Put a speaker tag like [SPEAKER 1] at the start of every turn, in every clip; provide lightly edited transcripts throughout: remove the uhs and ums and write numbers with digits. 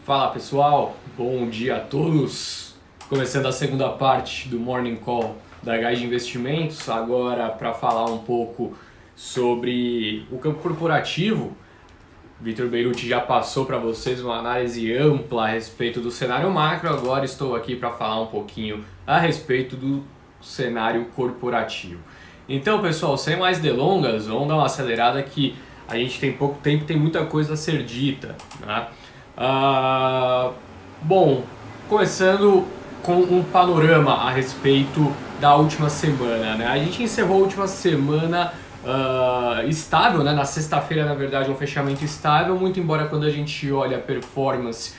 [SPEAKER 1] Fala pessoal, bom dia a todos. Começando a segunda parte do Morning Call da Guide de Investimentos, agora para falar um pouco sobre o campo corporativo. Vitor Beirute já passou para vocês uma análise ampla a respeito do cenário macro, agora estou aqui para falar um pouquinho a respeito do cenário corporativo. Então pessoal, sem mais delongas, vamos dar uma acelerada que a gente tem pouco tempo, tem muita coisa a ser dita, né? Bom, começando com um panorama a respeito da última semana, né? A gente encerrou a última semana estável, né? Na sexta-feira, na verdade, um fechamento estável, muito embora quando a gente olha a performance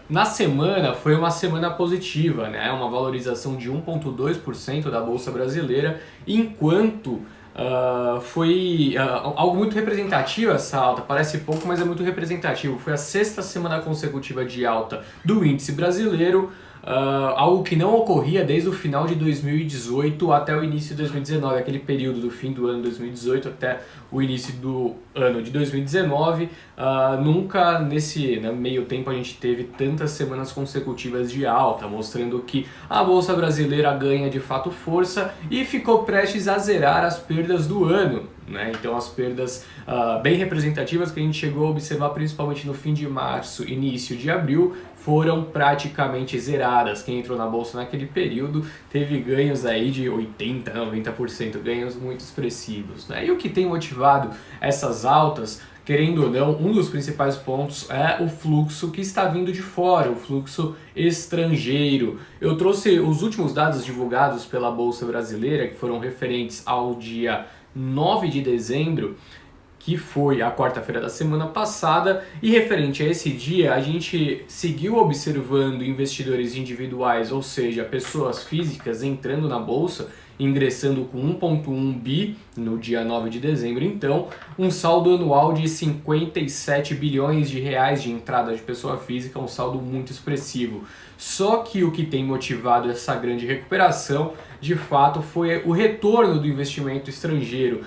[SPEAKER 1] na semana, foi uma semana positiva, né? Uma valorização de 1,2% da Bolsa Brasileira, enquanto foi algo muito representativo essa alta, parece pouco, mas é muito representativo. Foi a sexta semana consecutiva de alta do índice brasileiro, algo que não ocorria desde o final de 2018 até o início de 2019, aquele período do fim do ano de 2018 até o início do ano de 2019. Nunca nesse meio tempo a gente teve tantas semanas consecutivas de alta, mostrando que a Bolsa Brasileira ganha de fato força e ficou prestes a zerar as perdas do ano, né? Então as perdas bem representativas que a gente chegou a observar principalmente no fim de março, início de abril, foram praticamente zeradas. Quem entrou na bolsa naquele período teve ganhos aí de 80%, 90%, ganhos muito expressivos, né? E o que tem motivado essas altas, querendo ou não, um dos principais pontos é o fluxo que está vindo de fora, o fluxo estrangeiro. Eu trouxe os últimos dados divulgados pela Bolsa Brasileira, que foram referentes ao dia 9 de dezembro, que foi a quarta-feira da semana passada, e referente a esse dia a gente seguiu observando investidores individuais, ou seja, pessoas físicas entrando na bolsa, ingressando com 1,1 bi no dia 9 de dezembro, então um saldo anual de 57 bilhões de reais de entrada de pessoa física, um saldo muito expressivo. Só que o que tem motivado essa grande recuperação, de fato, foi o retorno do investimento estrangeiro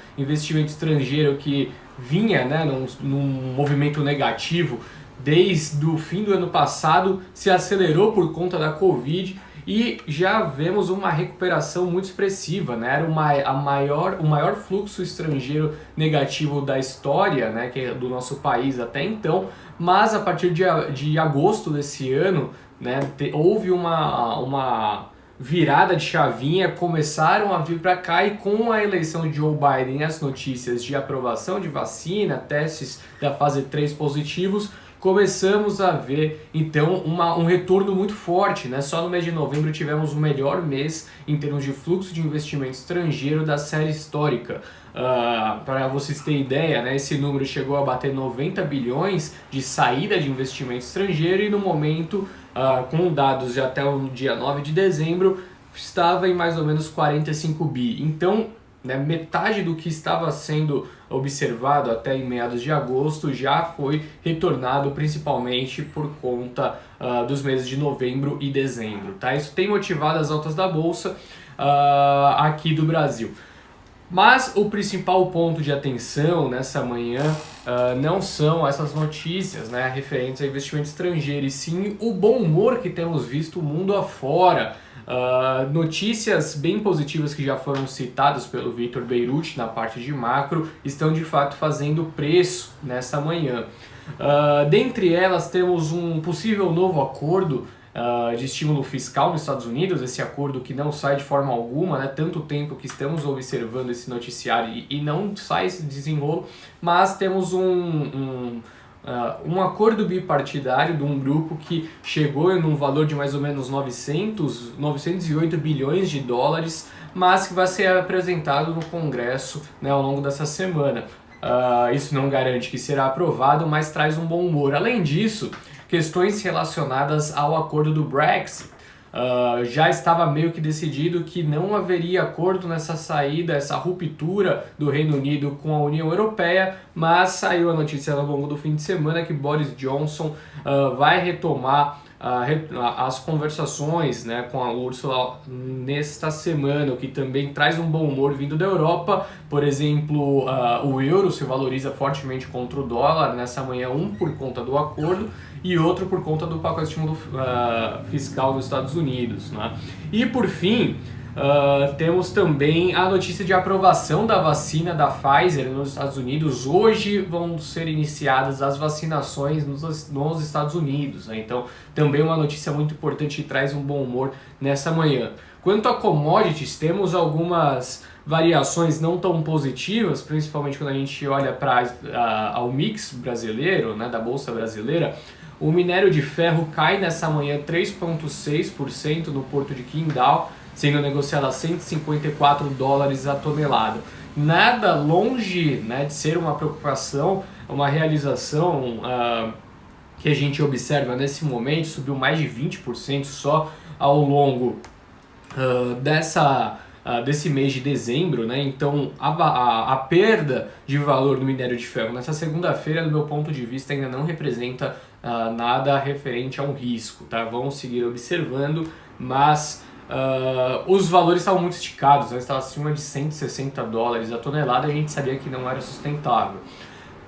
[SPEAKER 1] que vinha, né, num movimento negativo desde o fim do ano passado, se acelerou por conta da Covid e já vemos uma recuperação muito expressiva, né? Era o maior fluxo estrangeiro negativo da história, né, que é do nosso país até então, mas a partir de agosto desse ano, né, houve uma virada de chavinha, começaram a vir para cá, e com a eleição de Joe Biden e as notícias de aprovação de vacina, testes da fase 3 positivos, começamos a ver então um retorno muito forte, né? Só no mês de novembro tivemos o melhor mês em termos de fluxo de investimento estrangeiro da série histórica. Para vocês terem ideia, né, esse número chegou a bater 90 bilhões de saída de investimento estrangeiro, e no momento, com dados de até o dia 9 de dezembro, estava em mais ou menos 45 bi. Então, né, metade do que estava sendo observado até em meados de agosto já foi retornado, principalmente por conta dos meses de novembro e dezembro, tá? Isso tem motivado as altas da bolsa aqui do Brasil. Mas o principal ponto de atenção nessa manhã não são essas notícias, né, referentes a investimento estrangeiro, e sim o bom humor que temos visto mundo afora. Notícias bem positivas que já foram citadas pelo Vitor Beirute na parte de macro estão de fato fazendo preço nessa manhã. Dentre elas temos um possível novo acordo de estímulo fiscal nos Estados Unidos, esse acordo que não sai de forma alguma, né? Tanto tempo que estamos observando esse noticiário e não sai esse desenrolo, mas temos um acordo bipartidário de um grupo que chegou em um valor de mais ou menos 908 bilhões de dólares, mas que vai ser apresentado no Congresso, né, ao longo dessa semana. Isso não garante que será aprovado, mas traz um bom humor. Além disso, questões relacionadas ao acordo do Brexit. Já estava meio que decidido que não haveria acordo nessa saída, essa ruptura do Reino Unido com a União Europeia, mas saiu a notícia ao longo do fim de semana que Boris Johnson vai retomar as conversações, né, com a Ursula nesta semana, o que também traz um bom humor vindo da Europa. Por exemplo, o euro se valoriza fortemente contra o dólar nessa manhã, um por conta do acordo e outro por conta do pacote de estímulo fiscal dos Estados Unidos, né? E por fim, temos também a notícia de aprovação da vacina da Pfizer nos Estados Unidos. Hoje vão ser iniciadas as vacinações nos Estados Unidos, né? Então, também uma notícia muito importante e traz um bom humor nessa manhã. Quanto a commodities, temos algumas variações não tão positivas, principalmente quando a gente olha ao mix brasileiro, né, da Bolsa Brasileira. O minério de ferro cai nessa manhã 3,6% no porto de Qingdao, sendo negociado a $154 a tonelada. Nada longe, né, de ser uma preocupação, uma realização que a gente observa nesse momento, subiu mais de 20% só ao longo desse mês de dezembro, né? Então a perda de valor do minério de ferro nessa segunda-feira, do meu ponto de vista, ainda não representa nada referente a um risco, tá? Vamos seguir observando, mas os valores estavam muito esticados, né? Estava acima de $160 a tonelada, a gente sabia que não era sustentável.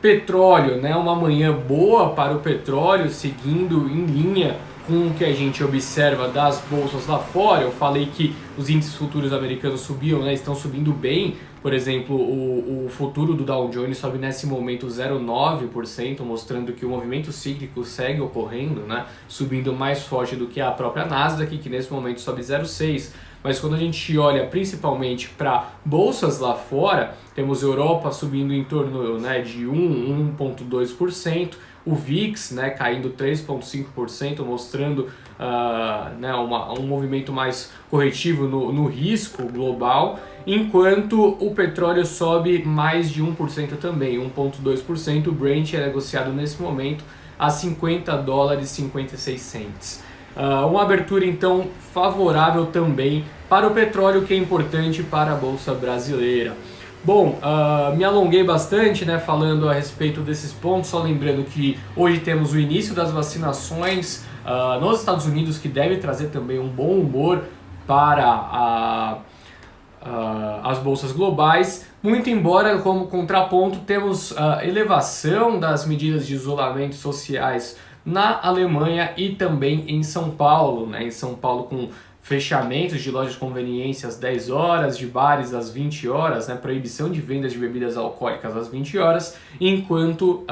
[SPEAKER 1] Petróleo, né? Uma manhã boa para o petróleo, seguindo em linha com o que a gente observa das bolsas lá fora. Eu falei que os índices futuros americanos subiam, né? Estão subindo bem. Por exemplo, o futuro do Dow Jones sobe nesse momento 0,9%, mostrando que o movimento cíclico segue ocorrendo, né? Subindo mais forte do que a própria Nasdaq, que nesse momento sobe 0,6%. Mas quando a gente olha principalmente para bolsas lá fora, temos Europa subindo em torno, né, de 1,2%, o VIX, né, caindo 3,5%, mostrando né, um movimento mais corretivo no risco global, enquanto o petróleo sobe mais de 1% também, 1,2%. O Brent é negociado nesse momento a $50,56. Uma abertura então favorável também para o petróleo, que é importante para a Bolsa Brasileira. Bom, me alonguei bastante, né, falando a respeito desses pontos, só lembrando que hoje temos o início das vacinações nos Estados Unidos, que deve trazer também um bom humor para as bolsas globais. Muito embora, como contraponto, temos elevação das medidas de isolamento sociais na Alemanha e também em São Paulo, né? Em São Paulo, com fechamentos de lojas de conveniência às 10 horas, de bares às 20 horas, né? Proibição de vendas de bebidas alcoólicas às 20 horas, enquanto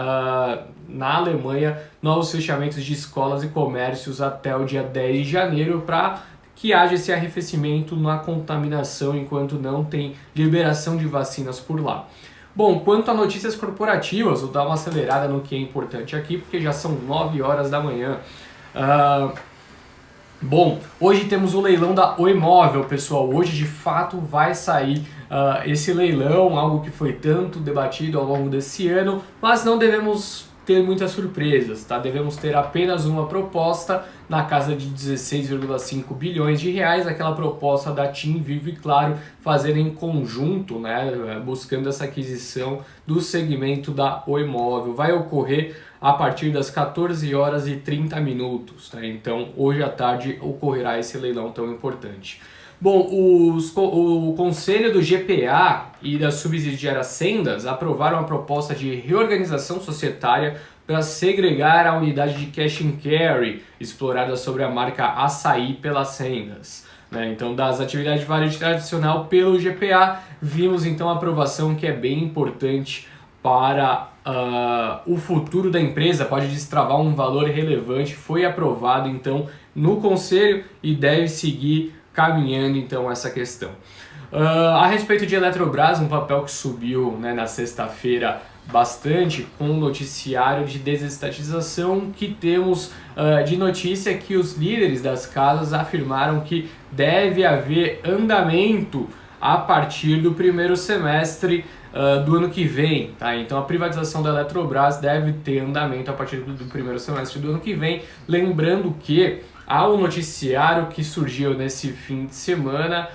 [SPEAKER 1] na Alemanha, novos fechamentos de escolas e comércios até o dia 10 de janeiro para que haja esse arrefecimento na contaminação, enquanto não tem liberação de vacinas por lá. Bom, quanto a notícias corporativas, vou dar uma acelerada no que é importante aqui, porque já são 9 horas da manhã. Bom, hoje temos o leilão da Oi Móvel, pessoal. Hoje, de fato, vai sair esse leilão, algo que foi tanto debatido ao longo desse ano, mas não devemos ter muitas surpresas, tá? Devemos ter apenas uma proposta na casa de 16,5 bilhões de reais, aquela proposta da TIM, Vivo e Claro fazendo em conjunto, né, buscando essa aquisição do segmento da Oi Móvel. Vai ocorrer a partir das 14 horas e 30 minutos, tá? Então, hoje à tarde ocorrerá esse leilão tão importante. Bom, o Conselho do GPA e da subsidiária Sendas aprovaram a proposta de reorganização societária para segregar a unidade de cash and carry explorada sobre a marca Açaí pela Sendas, né? Então, das atividades de varejo tradicional pelo GPA, vimos então a aprovação, que é bem importante para o futuro da empresa, pode destravar um valor relevante. Foi aprovado então no Conselho e deve seguir caminhando então essa questão. A respeito de Eletrobras, um papel que subiu, né, na sexta-feira bastante, com o noticiário de desestatização que temos de notícia, que os líderes das casas afirmaram que deve haver andamento a partir do primeiro semestre do ano que vem, tá? Então a privatização da Eletrobras deve ter andamento a partir do primeiro semestre do ano que vem. Lembrando que há um noticiário que surgiu nesse fim de semana,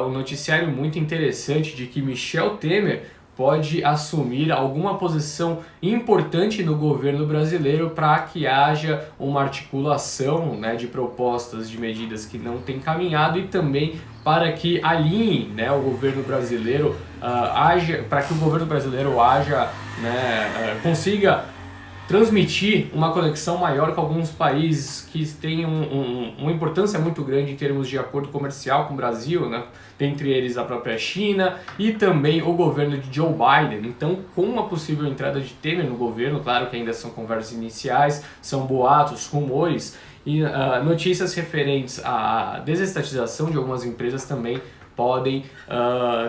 [SPEAKER 1] um noticiário muito interessante de que Michel Temer pode assumir alguma posição importante no governo brasileiro para que haja uma articulação, né, de propostas de medidas que não têm caminhado e também para que alinhe, né, o governo brasileiro, para que o governo brasileiro consiga transmitir uma conexão maior com alguns países que têm uma importância muito grande em termos de acordo comercial com o Brasil, né? Dentre eles a própria China e também o governo de Joe Biden. Então, com uma possível entrada de Temer no governo, claro que ainda são conversas iniciais, são boatos, rumores, e notícias referentes à desestatização de algumas empresas também podem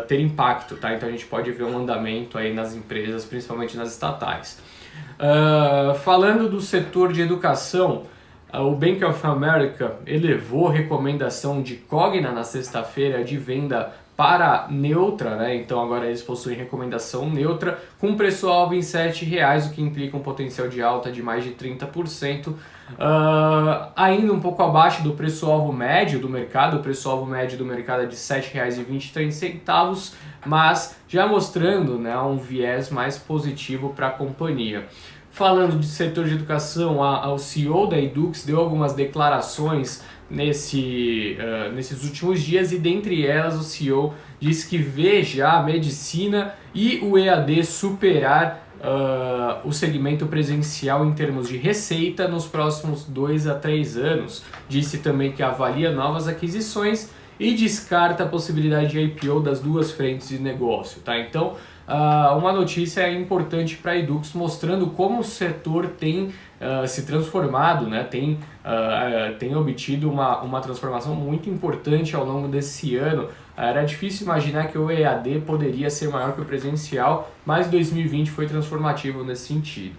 [SPEAKER 1] ter impacto, tá? Então a gente pode ver um andamento aí nas empresas, principalmente nas estatais. Falando do setor de educação, o Bank of America elevou recomendação de Cogna na sexta-feira de venda para neutra, né? Então agora eles possuem recomendação neutra com preço-alvo em R$ 7,00, o que implica um potencial de alta de mais de 30%, ainda um pouco abaixo do preço-alvo médio do mercado. O preço-alvo médio do mercado é de R$ 7,23, mas já mostrando, né, um viés mais positivo para a companhia. Falando de setor de educação, o CEO da Edux deu algumas declarações nesses últimos dias, e dentre elas o CEO disse que vê já a medicina e o EAD superar o segmento presencial em termos de receita nos próximos 2 a 3 anos. Disse também que avalia novas aquisições e descarta a possibilidade de IPO das duas frentes de negócio, tá? Então, uma notícia importante para a Edux, mostrando como o setor tem se transformado, né? Tem obtido uma transformação muito importante ao longo desse ano. Era difícil imaginar que o EAD poderia ser maior que o presencial, mas 2020 foi transformativo nesse sentido.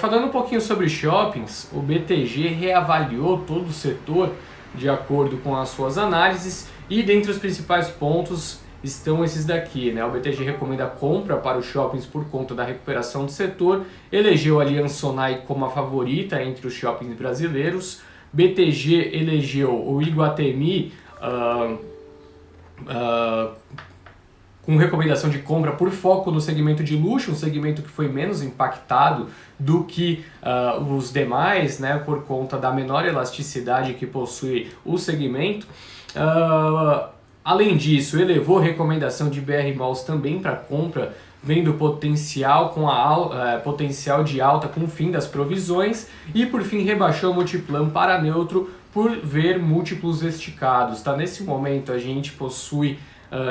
[SPEAKER 1] Falando um pouquinho sobre shoppings, o BTG reavaliou todo o setor de acordo com as suas análises, e dentre os principais pontos estão esses daqui, né? O BTG recomenda a compra para os shoppings por conta da recuperação do setor, elegeu a Aliansce Sonae como a favorita entre os shoppings brasileiros. BTG elegeu o Iguatemi com recomendação de compra por foco no segmento de luxo, um segmento que foi menos impactado do que os demais, né, por conta da menor elasticidade que possui o segmento. Além disso, elevou recomendação de BR Malls também para compra, vendo potencial potencial de alta com o fim das provisões, e por fim rebaixou o Multiplan para neutro por ver múltiplos esticados. Tá? Nesse momento a gente possui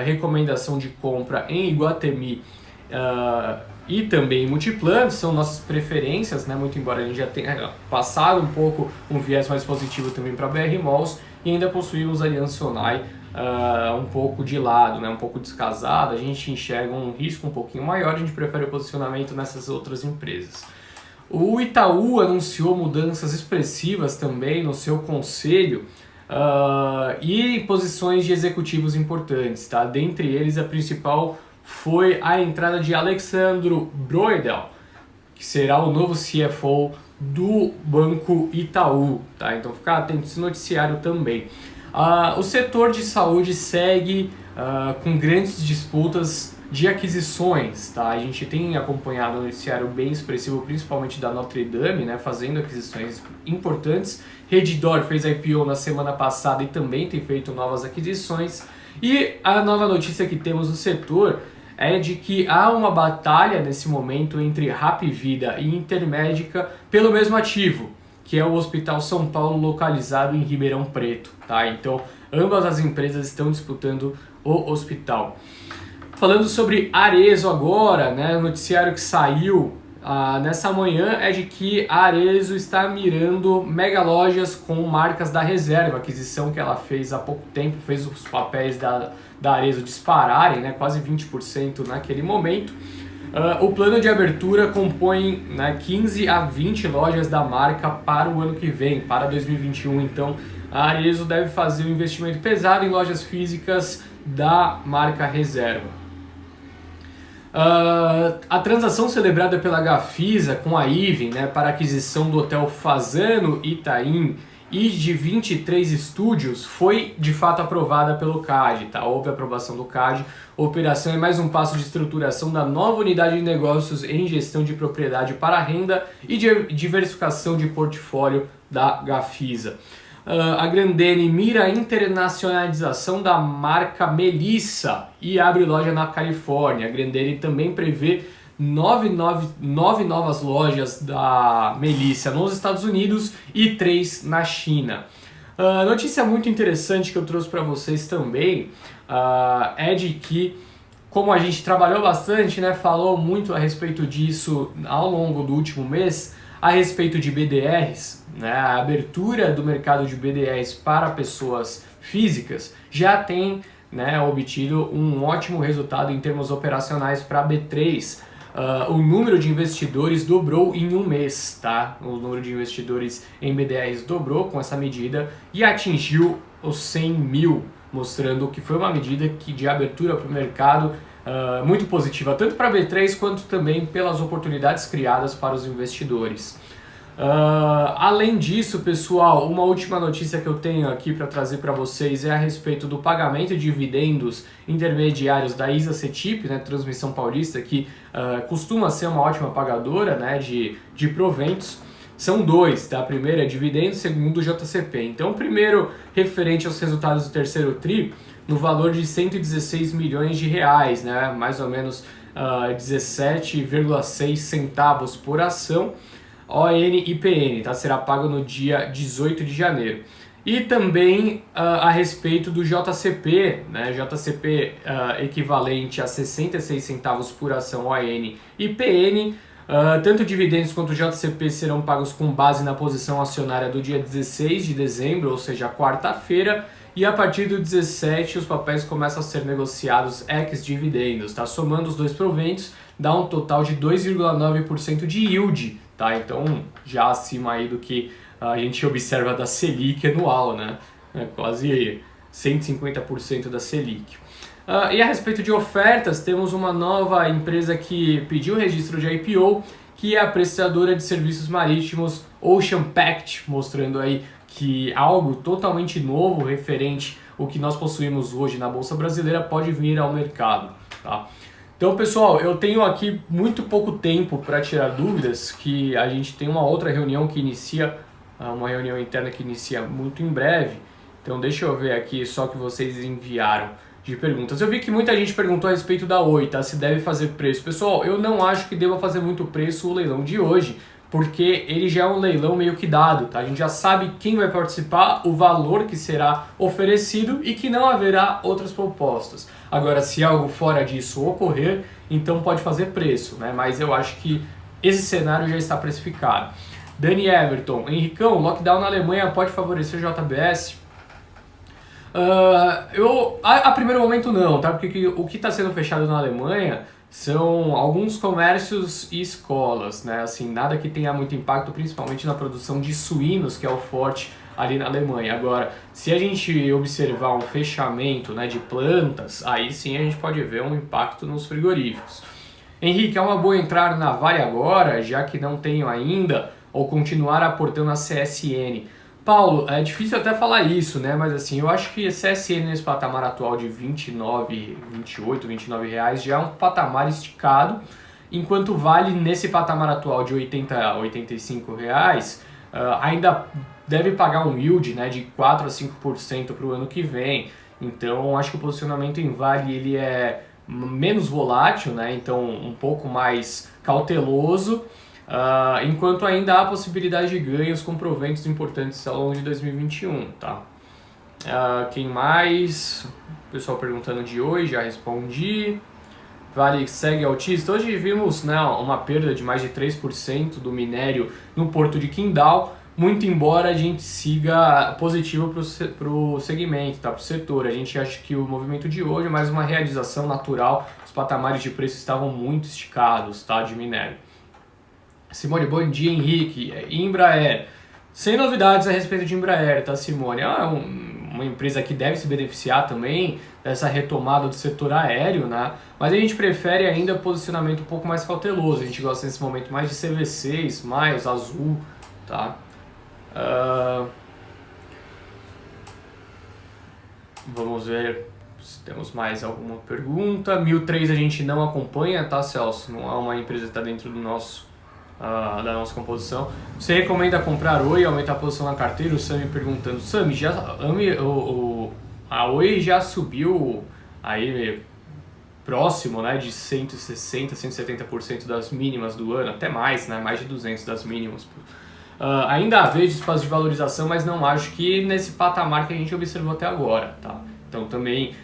[SPEAKER 1] recomendação de compra em Iguatemi e também em Multiplan, são nossas preferências, né? Muito embora a gente já tenha passado um pouco um viés mais positivo também para BR Malls, e ainda possuímos a Aliansce Sonae um pouco de lado, né? Um pouco descasado. A gente enxerga um risco um pouquinho maior, a gente prefere o posicionamento nessas outras empresas. O Itaú anunciou mudanças expressivas também no seu conselho e posições de executivos importantes, tá? Dentre eles, a principal foi a entrada de Alexandro Broedel, que será o novo CFO do Banco Itaú, tá? Então fica atento a esse noticiário também. O setor de saúde segue com grandes disputas de aquisições, tá? A gente tem acompanhado um noticiário bem expressivo, principalmente da Notre Dame, né, fazendo aquisições importantes. Redditor fez IPO na semana passada e também tem feito novas aquisições. E a nova notícia que temos no setor é de que há uma batalha nesse momento entre Hapvida e Intermédica pelo mesmo ativo, que é o Hospital São Paulo, localizado em Ribeirão Preto, tá? Então, ambas as empresas estão disputando o hospital. Falando sobre Arezzo agora, né, o noticiário que saiu nessa manhã é de que a Arezzo está mirando mega lojas com marcas da reserva, aquisição que ela fez há pouco tempo, fez os papéis da Arezzo dispararem, né, quase 20% naquele momento. O plano de abertura compõe, né, 15 a 20 lojas da marca para o ano que vem, para 2021. Então, a Arezzo deve fazer um investimento pesado em lojas físicas da marca reserva. A transação celebrada pela Gafisa com a Ivem, né, para a aquisição do hotel Fasano Itaim e de 23 estúdios foi de fato aprovada pelo CAD, tá? Houve aprovação do CAD. A operação é mais um passo de estruturação da nova unidade de negócios em gestão de propriedade para renda e de diversificação de portfólio da Gafisa. A Grendene mira a internacionalização da marca Melissa e abre loja na Califórnia. A Grendene também prevê 9 novas lojas da Melissa nos Estados Unidos e 3 na China. Notícia muito interessante que eu trouxe para vocês também é de que, como a gente trabalhou bastante, né, falou muito a respeito disso ao longo do último mês, a respeito de BDRs, né, a abertura do mercado de BDRs para pessoas físicas já tem, né, obtido um ótimo resultado em termos operacionais para a B3. O número de investidores dobrou em um mês, tá? O número de investidores em BDRs dobrou com essa medida e atingiu os 100 mil, mostrando que foi uma medida de abertura para o mercado muito positiva, tanto para a B3 quanto também pelas oportunidades criadas para os investidores. Além disso, pessoal, uma última notícia que eu tenho aqui para trazer para vocês é a respeito do pagamento de dividendos intermediários da ISA-CETIP, né, Transmissão Paulista, que costuma ser uma ótima pagadora, né, de proventos. São dois, tá? Primeiro é dividendo, segundo JCP. Então, o primeiro referente aos resultados do terceiro TRI, no valor de 116 milhões de reais, né, mais ou menos 17,6 centavos por ação, ON e PN, tá? Será pago no dia 18 de janeiro. E também a respeito do JCP, né? JCP equivalente a 66 centavos por ação ON e PN. Tanto dividendos quanto JCP serão pagos com base na posição acionária do dia 16 de dezembro, ou seja, quarta-feira, e a partir do 17 os papéis começam a ser negociados ex-dividendos, tá? Somando os dois proventos, dá um total de 2,9% de yield, tá? Então, já acima aí do que a gente observa da Selic anual, né? É quase 150% da Selic. E a respeito de ofertas, temos uma nova empresa que pediu registro de IPO, que é a prestadora de serviços marítimos Ocean Pact, mostrando aí que algo totalmente novo referente ao que nós possuímos hoje na Bolsa Brasileira pode vir ao mercado, tá? Então, pessoal, eu tenho aqui muito pouco tempo para tirar dúvidas, que a gente tem uma outra reunião que inicia, uma reunião interna que inicia muito em breve. Então, deixa eu ver aqui só que vocês enviaram de perguntas. Eu vi que muita gente perguntou a respeito da Oi, tá? Se deve fazer preço. Pessoal, eu não acho que deva fazer muito preço o leilão de hoje, porque ele já é um leilão meio que dado, tá? A gente já sabe quem vai participar, o valor que será oferecido e que não haverá outras propostas. Agora, se algo fora disso ocorrer, então pode fazer preço, né? Mas eu acho que esse cenário já está precificado. Dani Everton, Henricão, lockdown na Alemanha pode favorecer JBS? A primeiro momento não, tá? Porque o que está sendo fechado na Alemanha são alguns comércios e escolas, né? Assim, nada que tenha muito impacto, principalmente na produção de suínos, que é o forte ali na Alemanha. Agora, se a gente observar um fechamento, né, de plantas, aí sim a gente pode ver um impacto nos frigoríficos. Henrique, é uma boa entrar na Vale agora, já que não tenho ainda, ou continuar aportando a CSN? Paulo, é difícil até falar isso, né? Mas assim, eu acho que a CSN nesse patamar atual de 29, 28, 29 reais já é um patamar esticado, enquanto Vale nesse patamar atual de 80 a 85 reais ainda deve pagar um yield, né, de 4 a 5% para o ano que vem. Então, acho que o posicionamento em Vale ele é menos volátil, né? Então um pouco mais cauteloso. Enquanto ainda há possibilidade de ganhos com proventos importantes ao longo de 2021, tá? Quem mais? O pessoal perguntando de hoje, já respondi. Vale segue altista. Hoje vimos, né, uma perda de mais de 3% do minério no porto de Qingdao, muito embora a gente siga positivo para o segmento, tá? Para o setor. A gente acha que o movimento de hoje é mais uma realização natural, os patamares de preço estavam muito esticados, tá, de minério. Simone, bom dia, Henrique. Embraer. Sem novidades a respeito de Embraer, tá, Simone? É uma empresa que deve se beneficiar também dessa retomada do setor aéreo, né? Mas a gente prefere ainda posicionamento um pouco mais cauteloso. A gente gosta nesse momento mais de CVCs, mais Azul, tá? Vamos ver se temos mais alguma pergunta. 1003 a gente não acompanha, tá, Celso? Não é uma empresa que está dentro do nosso, da nossa composição. Você recomenda comprar Oi e aumentar a posição na carteira? O Sami perguntando. Sami, a Oi já subiu aí próximo, né, de 160%, 170% das mínimas do ano, até mais, né, mais de 200 das mínimas. Ainda vejo espaço de valorização, mas não acho que nesse patamar que a gente observou até agora, tá? Então também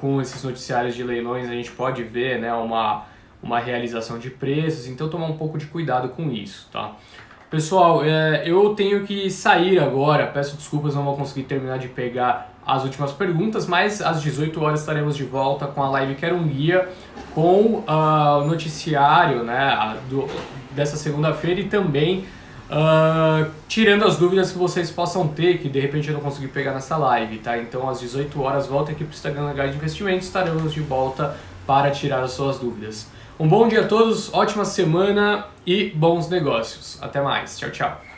[SPEAKER 1] com esses noticiários de leilões a gente pode ver, né, uma realização de preços, então tomar um pouco de cuidado com isso, tá? Pessoal, eu tenho que sair agora, peço desculpas, não vou conseguir terminar de pegar as últimas perguntas, mas às 18 horas estaremos de volta com a live Quero um Guia, com o noticiário, né, dessa segunda-feira e também tirando as dúvidas que vocês possam ter, que de repente eu não consegui pegar nessa live, tá? Então às 18 horas volta aqui para o Instagram Legal de Investimentos, estaremos de volta para tirar as suas dúvidas. Um bom dia a todos, ótima semana e bons negócios. Até mais, tchau, tchau.